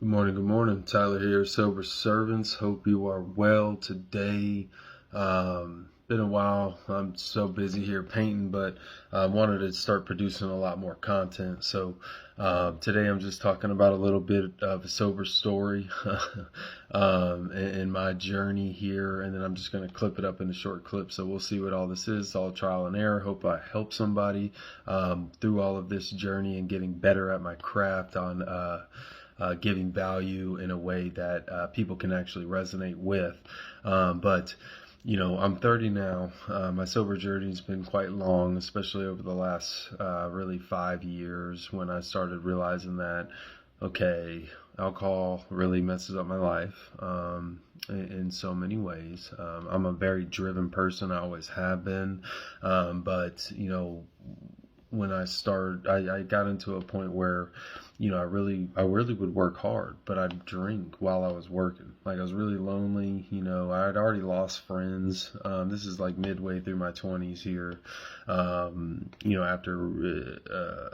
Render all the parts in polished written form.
Good morning, good morning. Tyler here, Sober Servants. Hope you are well today. Been a while. I'm so busy here painting, but I wanted to start producing a lot more content. So today I'm just talking about a little bit of a sober story and my journey here, and then I'm just going to clip it up in a short clip. So we'll see what all this is. It's all trial and error. Hope I help somebody through all of this journey and getting better at my craft on giving value in a way that people can actually resonate with. But I'm 30 now. My sober journey's been quite long, especially over the last really 5 years when I started realizing that, okay, alcohol really messes up my life in so many ways. I'm a very driven person. I always have been. But when I got into a point where, I really would work hard, but I'd drink while I was working. Like I was really lonely. I had already lost friends. This is like midway through my 20s here. After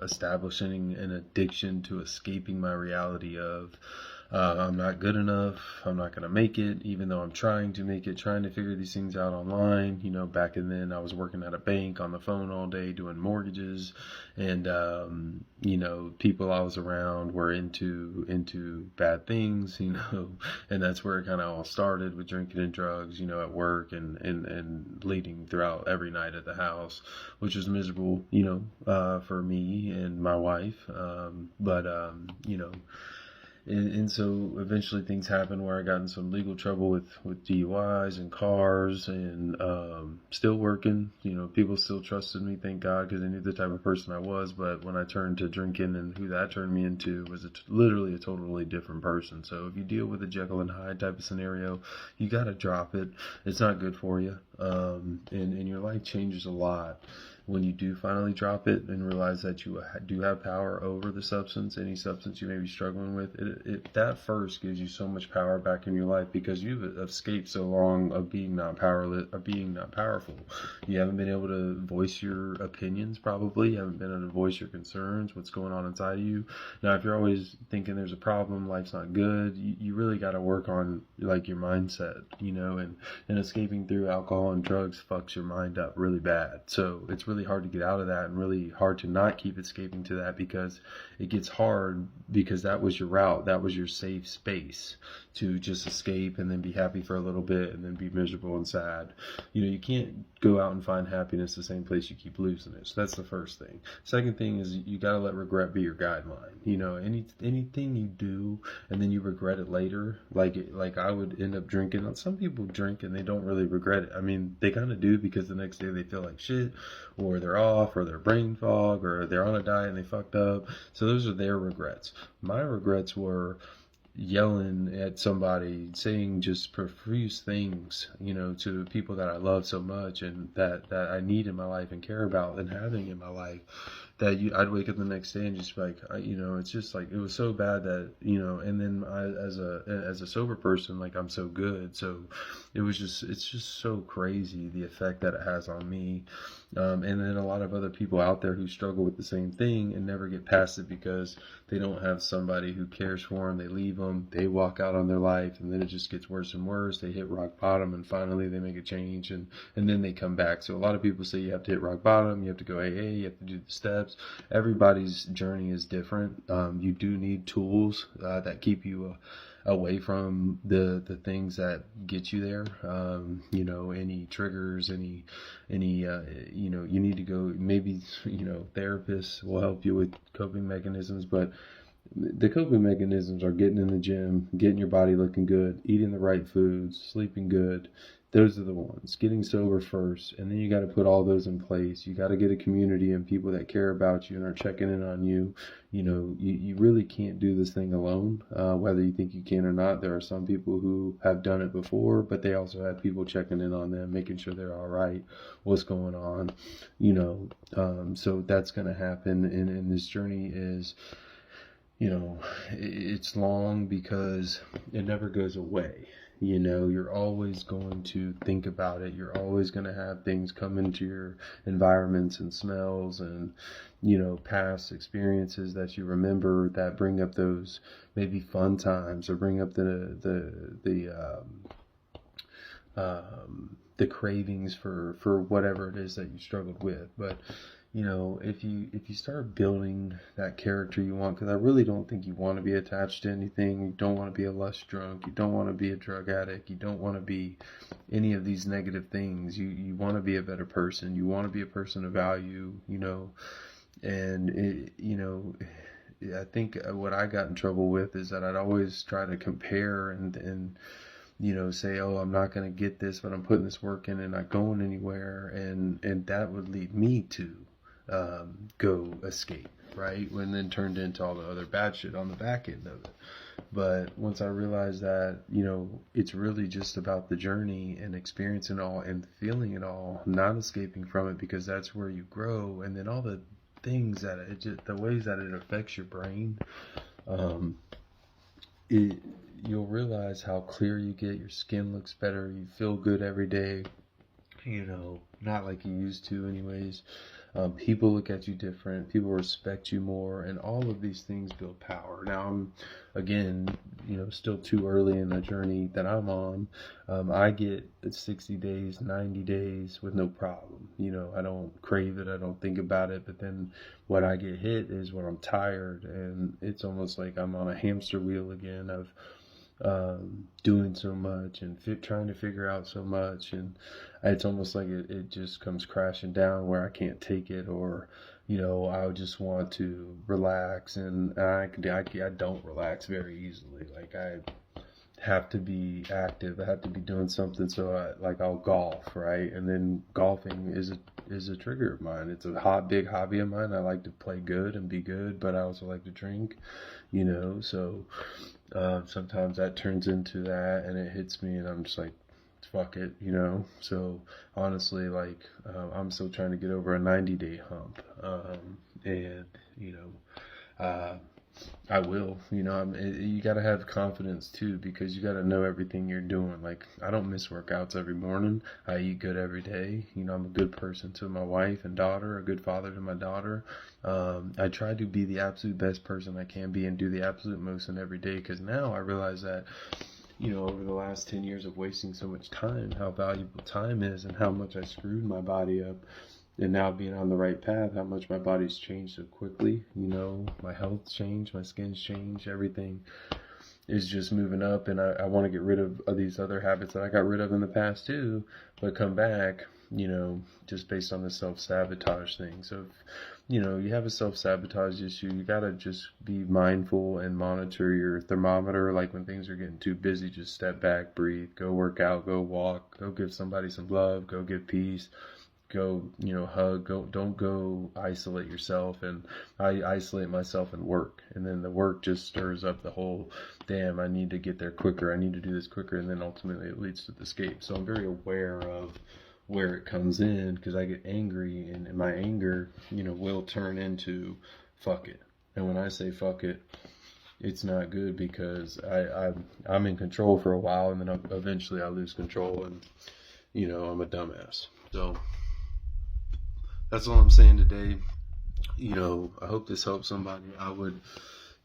establishing an addiction to escaping my reality of I'm not good enough. I'm not going to make it, even though I'm trying to make it, trying to figure these things out online. Back in then I was working at a bank on the phone all day doing mortgages, and people I was around were into bad things, and that's where it kind of all started with drinking and drugs, at work and leading throughout every night at the house, which was miserable, for me and my wife. And so eventually things happened where I got in some legal trouble with DUIs and cars, and still working. People still trusted me, thank God, because they knew the type of person I was. But when I turned to drinking, and who that turned me into was literally a totally different person. So if you deal with a Jekyll and Hyde type of scenario, you got to drop it. It's not good for you. And your life changes a lot when you do finally drop it and realize that you do have power over the substance, any substance you may be struggling with. That first gives you so much power back in your life, because you've escaped so long of being not powerless, of being not powerful. You haven't been able to voice your opinions, probably. You haven't been able to voice your concerns, what's going on inside of you. Now, if you're always thinking there's a problem, life's not good, you really got to work on like your mindset, and escaping through alcohol and drugs fucks your mind up really bad. So it's really hard to get out of that, and really hard to not keep escaping to that, because it gets hard, because that was your route, that was your safe space to just escape and then be happy for a little bit and then be miserable and sad. You can't go out and find happiness the same place you keep losing it. So that's the first thing. Second thing is you got to let regret be your guideline. Anything you do and then you regret it later, like I would end up drinking. Some people drink and they don't really regret it. I mean, they kind of do, because the next day they feel like shit, or they're off, or they're brain fog, or they're on a diet and they fucked up. So those are their regrets. My regrets were yelling at somebody, saying just profuse things, to people that I love so much and that I need in my life and care about and having in my life, that I'd wake up the next day and just be like, it's just like, it was so bad that, and then as a sober person, like, I'm so good. So it's just so crazy the effect that it has on me. And then a lot of other people out there who struggle with the same thing and never get past it, because they don't have somebody who cares for them. They leave them, they walk out on their life, and then it just gets worse and worse. They hit rock bottom, and finally they make a change, and then they come back. So a lot of people say you have to hit rock bottom, you have to go AA, you have to do the steps. Everybody's journey is different. You do need tools that keep you away from the things that get you there. Any triggers, any you need to go, maybe, therapists will help you with coping mechanisms, but the coping mechanisms are getting in the gym, getting your body looking good, eating the right foods, sleeping good. Those are the ones. Getting sober first, and then you got to put all those in place. You got to get a community and people that care about you and are checking in on you. You really can't do this thing alone, whether you think you can or not. There are some people who have done it before, but they also have people checking in on them, making sure they're all right, what's going on, so that's going to happen. And this journey is, it's long, because it never goes away. You're always going to think about it. You're always going to have things come into your environments and smells and, past experiences that you remember that bring up those maybe fun times or bring up the cravings for whatever it is that you struggled with. But if you start building that character you want, because I really don't think you want to be attached to anything. You don't want to be a lust drunk. You don't want to be a drug addict. You don't want to be any of these negative things. You want to be a better person. You want to be a person of value, and I think what I got in trouble with is that I'd always try to compare and say, oh, I'm not going to get this, but I'm putting this work in and not going anywhere. And that would lead me to go escape, right? When then turned into all the other bad shit on the back end of it. But once I realized that, it's really just about the journey and experiencing it all and feeling it all, not escaping from it, because that's where you grow. And then all the things that the ways that it affects your brain, you'll realize how clear you get. Your skin looks better. You feel good every day. Not like you used to anyways. People look at you different. People respect you more, and all of these things build power. Now, I'm, again, still too early in the journey that I'm on. I get 60 days, 90 days with no problem. I don't crave it. I don't think about it. But then what I get hit is when I'm tired, and it's almost like I'm on a hamster wheel again of doing so much and trying to figure out so much, and it's almost like it just comes crashing down where I can't take it, or I just want to relax, and I don't relax very easily. Like, I have to be active. I have to be doing something. So I'll golf, right? And then golfing is a trigger of mine. It's a big hobby of mine. I like to play good and be good, but I also like to drink, so sometimes that turns into that, and it hits me, and I'm just like, fuck it, so honestly, I'm still trying to get over a 90-day hump, and I will, you got to have confidence too, because you got to know everything you're doing. Like, I don't miss workouts every morning. I eat good every day. I'm a good person to my wife and daughter, a good father to my daughter. I try to be the absolute best person I can be and do the absolute most in every day, because now I realize that, over the last 10 years of wasting so much time, how valuable time is, and how much I screwed my body up. And now being on the right path, how much my body's changed so quickly. My health's changed, my skin's changed, everything is just moving up. And I want to get rid of these other habits that I got rid of in the past too, but come back, just based on the self-sabotage thing. So if, you have a self-sabotage issue, you got to just be mindful and monitor your thermometer. Like, when things are getting too busy, just step back, breathe, go work out, go walk, go give somebody some love, go give peace. Go, hug, don't go isolate yourself. And I isolate myself in work, and then the work just stirs up the whole, damn, I need to get there quicker, I need to do this quicker, and then ultimately it leads to the escape. So I'm very aware of where it comes in, because I get angry, and my anger, will turn into fuck it. And when I say fuck it, it's not good, because I'm in control for a while, and then eventually I lose control, and I'm a dumbass. So that's all I'm saying today. I hope this helps somebody. I would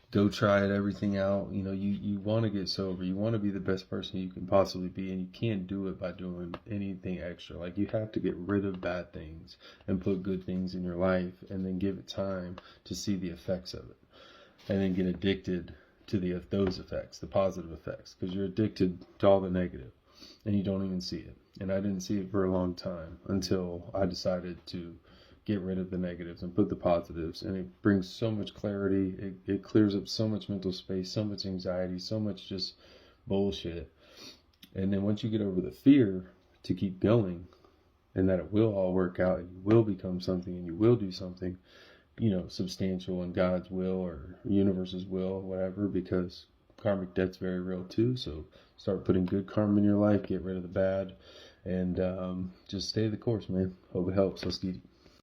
go try everything out. You want to get sober. You want to be the best person you can possibly be, and you can't do it by doing anything extra. Like, you have to get rid of bad things and put good things in your life, and then give it time to see the effects of it, and then get addicted to those effects, the positive effects, because you're addicted to all the negative, and you don't even see it. And I didn't see it for a long time until I decided to get rid of the negatives and put the positives, and it brings so much clarity. It clears up so much mental space, so much anxiety, so much just bullshit. And then once you get over the fear to keep going, and that it will all work out, and you will become something, and you will do something, substantial in God's will or universe's will, whatever, because karmic debt's very real too. So start putting good karma in your life, get rid of the bad, and just stay the course, man. Hope it helps. Let's get it.